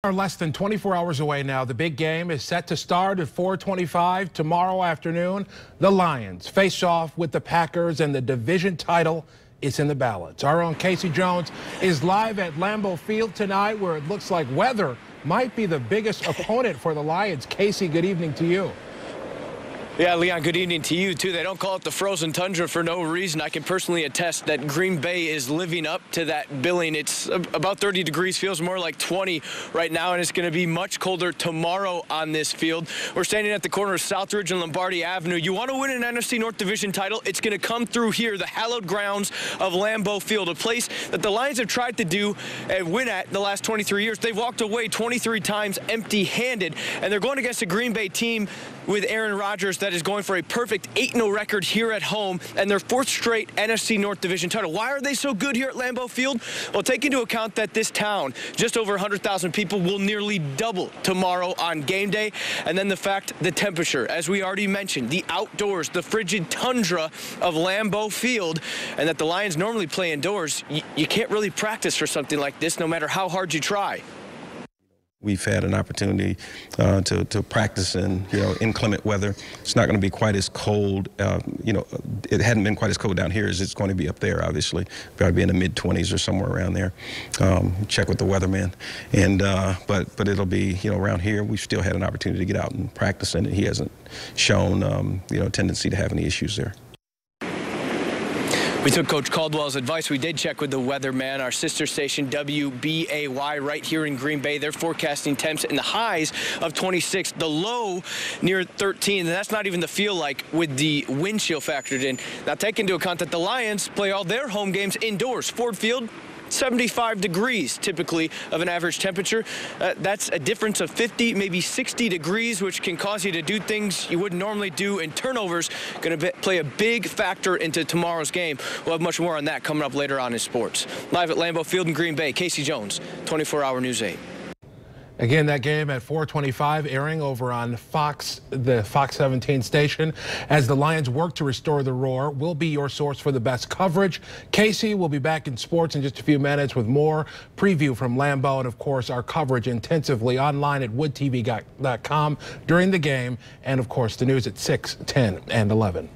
Are less than 24 hours away now. The big game is set to start at 4:25 tomorrow afternoon. The Lions face off with the Packers, and the division title is in the balance. Our own Casey Jones is live at Lambeau Field tonight, where it looks like weather might be the biggest opponent for the Lions. Casey, good evening to you. Yeah, Leon, good evening to you, too. They don't call it the frozen tundra for no reason. I can personally attest that Green Bay is living up to that billing. It's about 30 degrees, feels more like 20 right now, and it's going to be much colder tomorrow on this field. We're standing at the corner of Southridge and Lombardi Avenue. You want to win an NFC North Division title, it's going to come through here, the hallowed grounds of Lambeau Field, a place that the Lions have tried to do and win at the last 23 years. They've walked away 23 times empty-handed, and they're going against a Green Bay team with Aaron Rodgers that is going for a perfect 8-0 record here at home and their fourth straight NFC North Division title. Why are they so good here at Lambeau Field? Well, take into account that this town, just over 100,000 people, will nearly double tomorrow on game day. And then the fact, the temperature, as we already mentioned, the outdoors, the frigid tundra of Lambeau Field, and that the Lions normally play indoors. You can't really practice for something like this, no matter how hard you try. We've had an opportunity to practice in inclement weather. It's not going to be quite as cold. It hadn't been quite as cold down here as it's going to be up there. Obviously, probably be in the mid-20s or somewhere around there. Check with the weatherman, and but it'll be around here. We've still had an opportunity to get out and practice, and he hasn't shown a tendency to have any issues there. We took Coach Caldwell's advice. We did check with the weatherman, our sister station WBAY right here in Green Bay. They're forecasting temps in the highs of 26, the low near 13, and that's not even the feel like with the wind chill factored in. Now take into account that the Lions play all their home games indoors. Ford Field, 75 degrees typically of an average temperature. That's a difference of 50, maybe 60 degrees, which can cause you to do things you wouldn't normally do, and turnovers going to play a big factor into tomorrow's game. We'll have much more on that coming up later on in sports. Live at Lambeau Field in Green Bay, Casey Jones, 24-Hour News 8. Again, that game at 4:25, airing over on Fox, the Fox 17 station. As the Lions work to restore the roar, we'll be your source for the best coverage. Casey will be back in sports in just a few minutes with more preview from Lambeau, and of course our coverage intensively online at woodtv.com during the game, and of course the news at 6, 10, and 11.